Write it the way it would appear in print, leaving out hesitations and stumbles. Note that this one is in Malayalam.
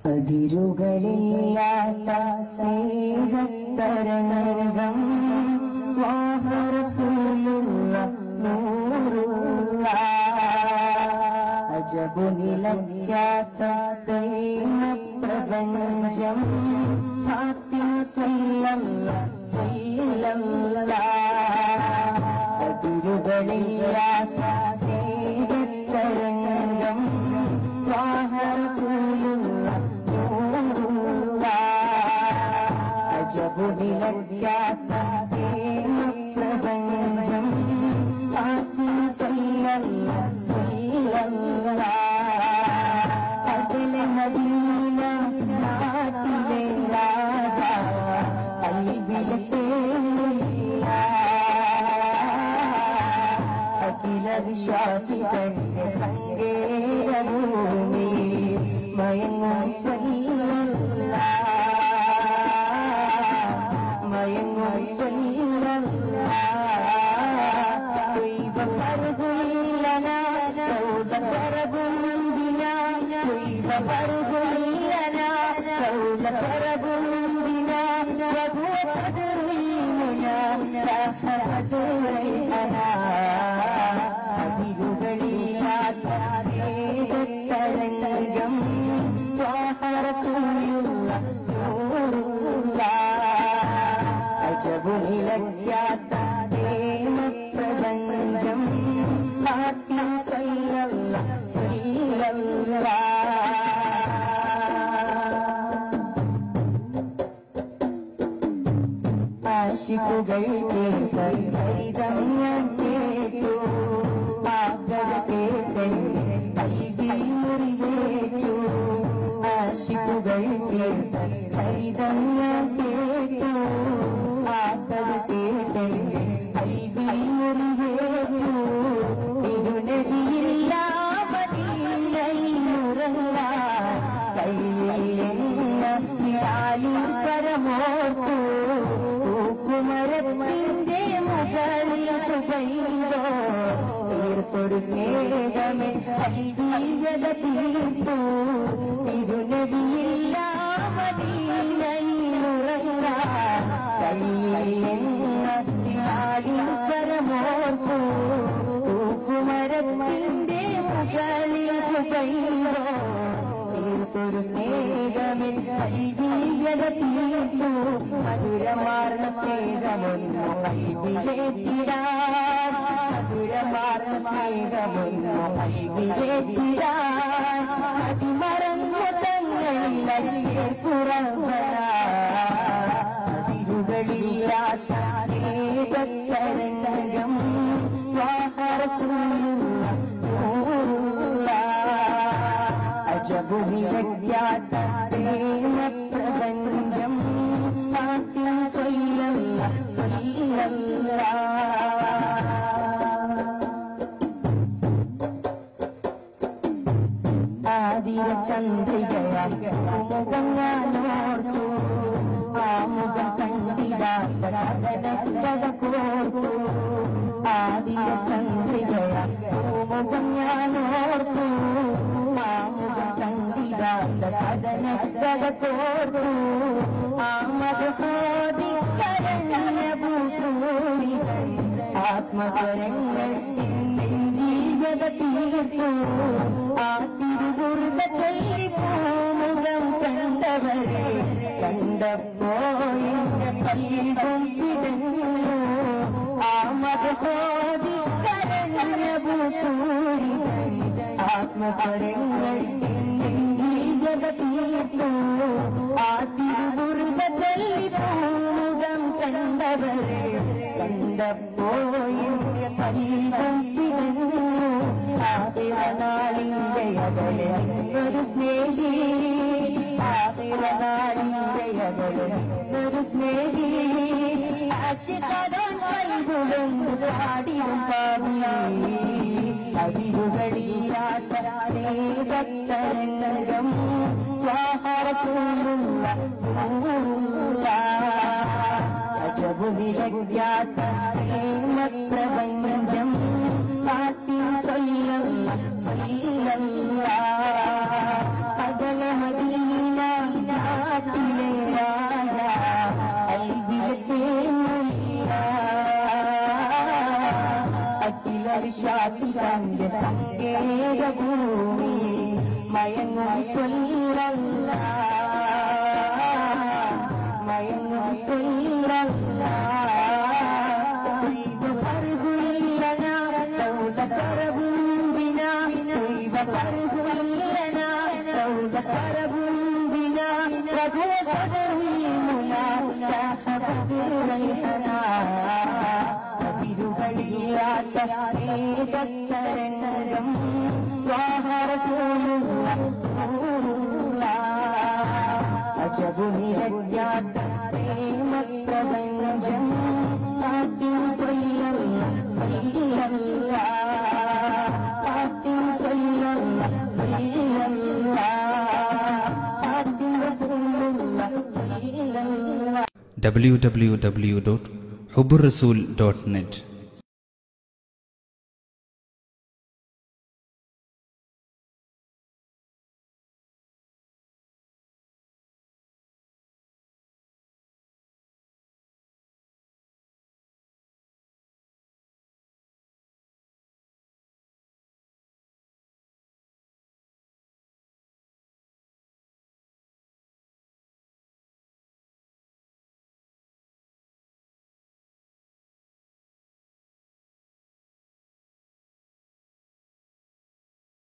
അതിരുകളില്ലാത്ത സ്നേഹത്തരംഗം ത്വാഹ റസൂലുള്ള നൂറുള്ള അജബു നിലയ്ക്കാത്ത പ്രപഞ്ചം ഫാത്തിമ അതിരുകളില്ലാത്ത സ്നേഹത്തരംഗം ത്വാഹ റസൂലുള്ള നൂറുള്ള അജബു നിലയ്ക്കാത്ത പ്രപഞ്ചം ഫാത്തിമ അകലെ മദീന നാട്ടിലെ രാജ കൽബിലെ തേനില്ല അഖില വിശ്വാസികളുടെ സങ്കേതഭൂമി മയങ്ങും തരംഗം ത്വാഹ റസൂലുള്ള നൂറുള്ള അജബു നിലയ്ക്കാത്ത പ്രപഞ്ചം ഫാത്തിമ ആശിഖുകൾ കേട്ട ചരിതം ഞാൻ കേട്ടു ആകത കേട്ടെന്റെ കൽബിൽ മുറിവേറ്റു ആശിഖുകൾ കേട്ട ചരിതം ഞാൻ കേട്ടു ആകത കേട്ടെന്റെ കൽബിൽ മുറിവേറ്റു തിരുനബിയില്ല മദീനയിലുറങ്ങാൻ കഴിയില്ലെന്ന യാലിൻ സ്വരമോർത്തു കുമരത്തിന്റെ മുകളിൽ പെയ്തോ തീർത്തൊരു സ്നേഹമേ കൽബിയത തീർത്തു തിരുനബിയില്ല മദീനയിലുറങ്ങാൻ കഴിയില്ലെന്ന യാലിൻ സ്വരമോർത്തു കുമരത്തിന്റെ മുകളിൽ പെയ്തോ തീർത്തൊരു സ്നേഹമേ കൽബിയത തീർത്തു മധുരമാർന്ന സ്നേഹമൊന്നു കൽബിലേറ്റിടാൻ മധുരമാർന്ന സ്നേഹമൊന്നു കൽബിലേറ്റിടാൻ അതിമറന്ന തങ്ങളിൽ അതിരുകളില്ലാത്ത സ്നേഹത്തരംഗം ത്വാഹ റസൂലുള്ള നൂറുള്ള അജബു നിലയ്ക്കാത്ത പ്രപഞ്ചം ഫാത്തിമ ആദിര ചന്ദ്രികയാൽ മുഖം ഞാനോർത്തു ആ മുഖം കണ്ടിടാത്ത കഥ കോർത്തു ആദിര ചന്ദ്രികയാൽ മുഖം ഞാനോർത്തു ആ മുഖം കണ്ടിടാത്ത കഥ കോർത്തു ആ മധുഹോദി കരഞ്ഞ ഭൂസൂരി ആത്മസ്വരങ്ങൾ ജീവിത തീർത്തു ആ തിരുകുറുത ചൊല്ലിപ്പോമുഖം കണ്ടവരെ കണ്ടപ്പോയിന്റെ കൽബും പിടഞ്ഞു ആ മധുഹോദി കരഞ്ഞ ഭൂസൂരി ആത്മസ്വരങ്ങൾ ജീവിത തീർത്തു ആ തിരുകുറുത ചൊല്ലിപ്പോമുഖം കണ്ടവരെ കണ്ടപ്പോയിന്റെ കൽബും പിടഞ്ഞു ആതിരനാളിന്റെ അകലെ ഒരു സ്നേഹി ആതിരനാളിന്റെ അകലെ ഒരു സ്നേഹി ആശിഖാൻ കൽബുകൊണ്ട് പാടിയും പാടി അതിരുകളില്ലാത്ത സ്നേഹത്തരംഗം ത്വാഹ റസൂലുള്ള നൂറുള്ള അജബു നിലയ്ക്കാത്ത പ്രപഞ്ചം ഫാത്തിമ അകല മദീന വിശ്വാസികളുടെ സങ്കേതഭൂമി മയങ്ങും മയങ്ങും പ്രപഞ്ചം www.hubburrasool.net